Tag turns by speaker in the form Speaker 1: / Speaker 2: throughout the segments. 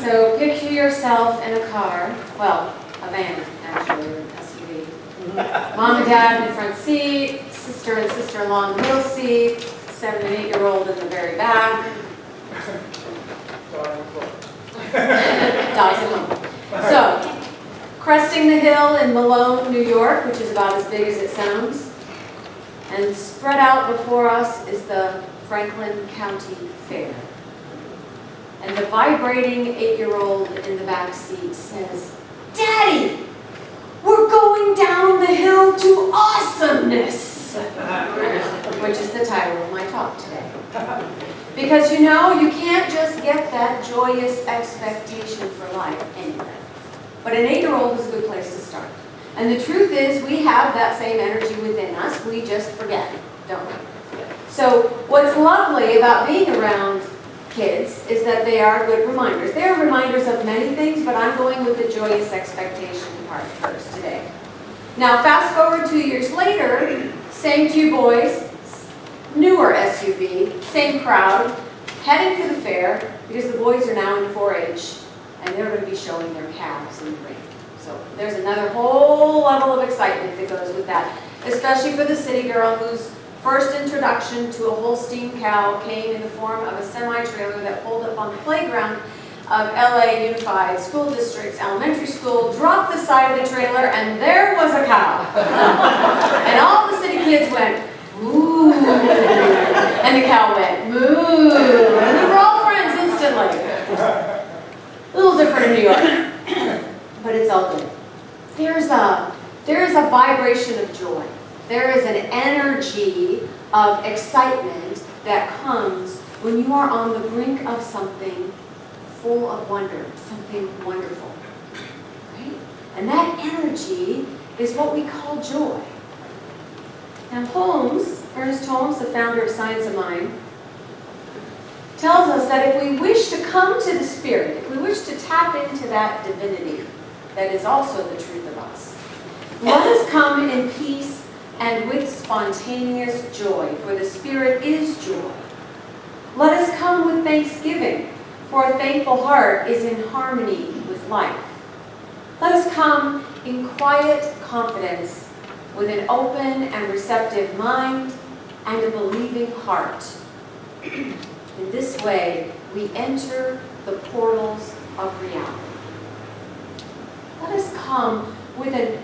Speaker 1: So picture yourself in a car, well, a van actually, or an SUV. Mom and dad in the front seat, sister and sister-in-law in the middle seat, 7 and 8-year-old in the very back. Dogs at home. So, cresting the hill in Malone, New York, which is about as big as it sounds. And spread out before us is the Franklin County Fair. And the vibrating 8-year-old in the back seat says, "Daddy, we're going down the hill to Awesomeness," which is the title of my talk today. Because you know, you can't just get that joyous expectation for life anywhere. But an 8-year-old is a good place to start. And the truth is, we have that same energy within us, we just forget, don't we? So what's lovely about being around kids is that they are good reminders. They are reminders of many things, but I'm going with the joyous expectation part first today. Now fast forward 2 years later, same two boys, newer SUV, same crowd, heading to the fair because the boys are now in 4-H and they're going to be showing their calves in the ring. So there's another whole level of excitement that goes with that, especially for the city girl whose first introduction to a Holstein cow came in the form of a semi-trailer that pulled up on the playground of LA Unified School District's elementary school, dropped the side of the trailer, and there was a cow. And all the city kids went, "Moo," and the cow went, "Moo," and we were all friends instantly. A little different in New York, but it's all good. There is a vibration of joy. There is an energy of excitement that comes when you are on the brink of something full of wonder, something wonderful, right? And that energy is what we call joy. Now Ernest Holmes, the founder of Science of Mind, tells us that if we wish to come to the Spirit, if we wish to tap into that divinity that is also the truth of us, let us come in peace and with spontaneous joy, for the Spirit is joy. Let us come with thanksgiving, for a thankful heart is in harmony with life. Let us come in quiet confidence, with an open and receptive mind and a believing heart. In this way, we enter the portals of reality. Let us come with a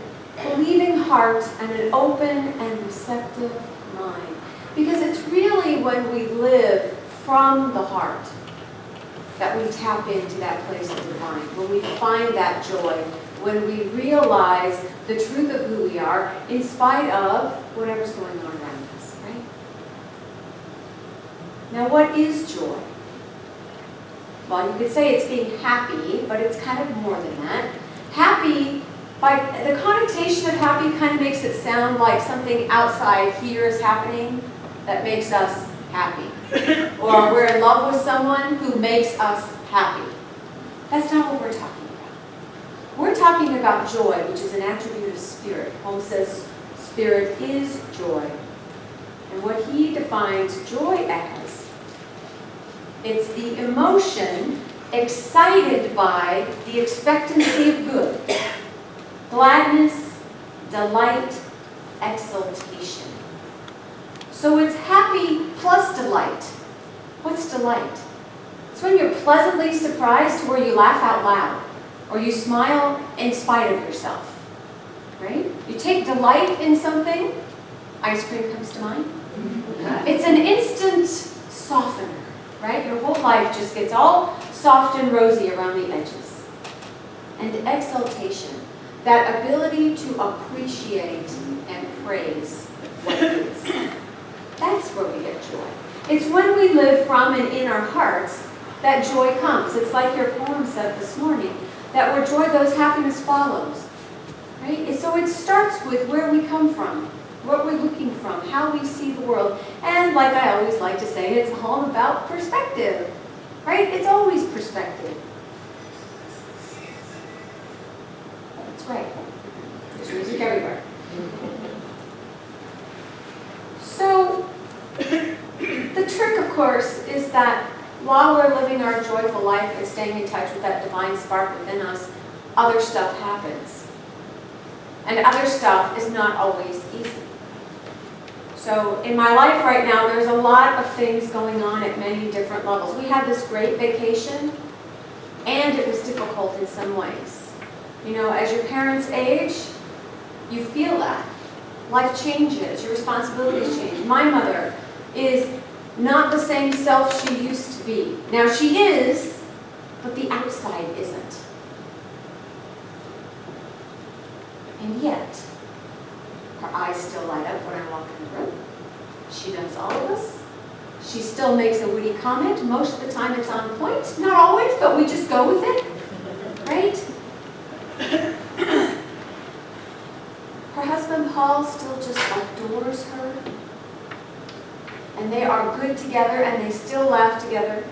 Speaker 1: believing heart and an open and receptive mind. Because it's really when we live from the heart that we tap into that place of the mind, when we find that joy, when we realize the truth of who we are in spite of whatever's going on around us, right? Now, what is joy? Well, you could say it's being happy, but it's kind of more than that. Happy, by the connotation of happy kind of makes it sound like something outside here is happening that makes us happy. Or we're in love with someone who makes us happy. That's not what we're talking about. We're talking about joy, which is an attribute of spirit. Holmes says spirit is joy. And what he defines joy as, it's the emotion excited by the expectancy of good. Gladness, delight, exultation. So it's happy plus delight. What's delight? It's when you're pleasantly surprised to where you laugh out loud, or you smile in spite of yourself, right? You take delight in something, ice cream comes to mind. It's an instant softener, right? Your whole life just gets all soft and rosy around the edges. And exultation, that ability to appreciate and praise what is. That's where we get joy. It's when we live from and in our hearts that joy comes. It's like your poem said this morning, that where joy goes, happiness follows. Right? And so it starts with where we come from, what we're looking from, how we see the world. And like I always like to say, it's all about perspective. Right? It's always perspective. That's right. There's music everywhere. So, the trick, of course, is that while we're living our joyful life and staying in touch with that divine spark within us, other stuff happens. And other stuff is not always easy. So in my life right now, there's a lot of things going on at many different levels. We had this great vacation, and it was difficult in some ways. You know, as your parents age, you feel that. Life changes, your responsibilities change. My mother is not the same self she used to be. Now she is, but the outside isn't. And yet, her eyes still light up when I walk in the room. She knows all of us. She still makes a witty comment. Most of the time it's on point. Not always, but we just go with it. Right? Her husband Paul still just adores her. And they are good together and they still laugh together.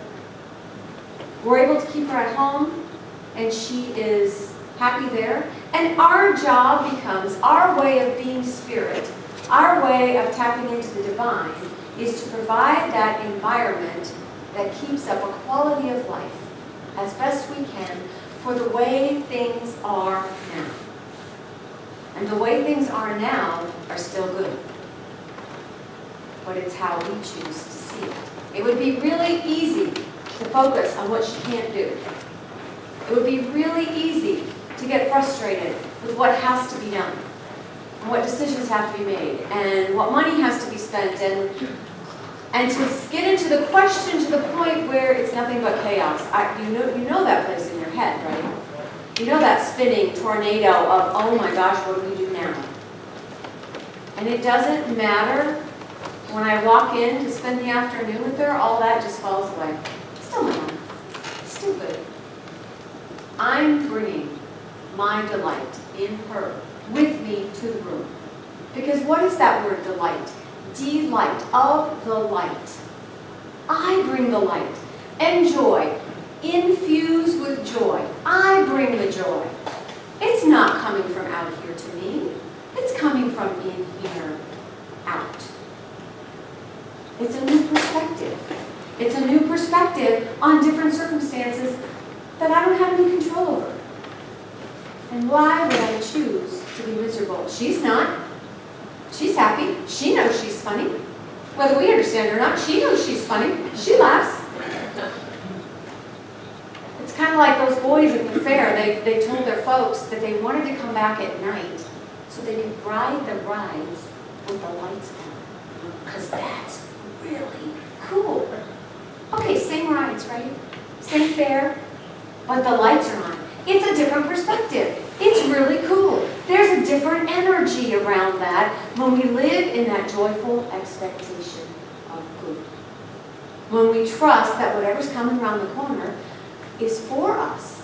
Speaker 1: We're able to keep her at home and she is happy there. And our job becomes, our way of being spirit, our way of tapping into the divine, is to provide that environment that keeps up a quality of life as best we can for the way things are now. And the way things are now are still good. But it's how we choose to see it. It would be really easy to focus on what she can't do. It would be really easy to get frustrated with what has to be done, and what decisions have to be made, and what money has to be spent, and to get into the question to the point where it's nothing but chaos. You know that place in your head, right? You know that spinning tornado of, oh my gosh, what do we do now? And it doesn't matter. When I walk in to spend the afternoon with her, all that just falls away. Still my mom. Still good. I'm bringing my delight in her with me to the room. Because what is that word, delight? Delight, of the light. I bring the light and joy. Infuse with joy. I bring the joy. It's not coming from out here to me. It's coming from in here out. It's a new perspective. It's a new perspective on different circumstances that I don't have any control over. And why would I choose to be miserable? She's not. She's happy. She knows she's funny. Whether we understand her or not, she knows she's funny. She laughs. It's kind of like those boys at the fair. They told their folks that they wanted to come back at night so they could ride the rides with the lights on. Because that's really cool. Okay, same rides, right? Same fair, but the lights are on. It's a different perspective. It's really cool. There's a different energy around that when we live in that joyful expectation of good. When we trust that whatever's coming around the corner is for us.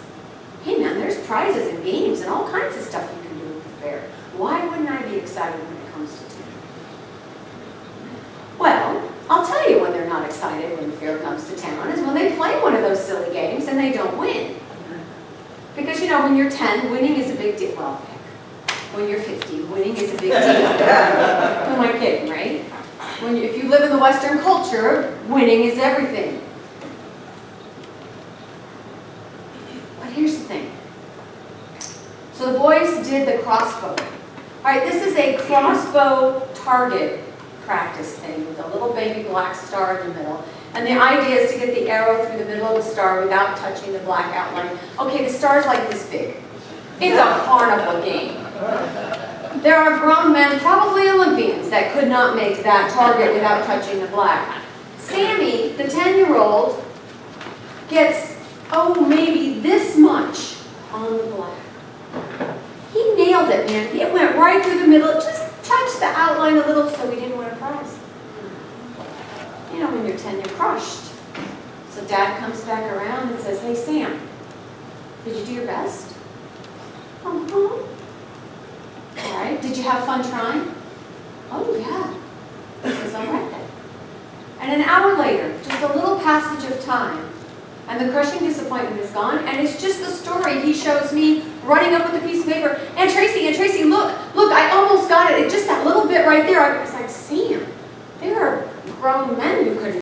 Speaker 1: Hey man, there's prizes and games and all kinds of stuff you can do at the fair. Why wouldn't I be excited when it comes to tea? Well, I'll tell you when they're not excited when the fair comes to town is when they play one of those silly games and they don't win. Because, you know, when you're 10, winning is a big deal. Well, when you're 50, winning is a big deal. Who am I kidding, right? If you live in the Western culture, winning is everything. But here's the thing. So the boys did the crossbow. All right, this is a crossbow target practice thing with a little baby black star in the middle. And the idea is to get the arrow through the middle of the star without touching the black outline. Okay, the star's like this big. It's a carnival game. There are grown men, probably Olympians, that could not make that target without touching the black. Sammy, the 10-year-old, gets, maybe this much on the black. He nailed it, man. It went right through the middle. It just touched the outline a little, so we didn't win a prize. You know, when you're 10, you're crushed. So Dad comes back around and says, hey, Sam, did you do your best? Uh-huh. All right, did you have fun trying? Oh, yeah. He says, all right then. And an hour later, just a little passage of time, and the crushing disappointment is gone, and it's just the story he shows me running up with a piece of paper. And Tracy, look, I almost got it. It's just that little bit right there. I was like, Sam, there are grown men who could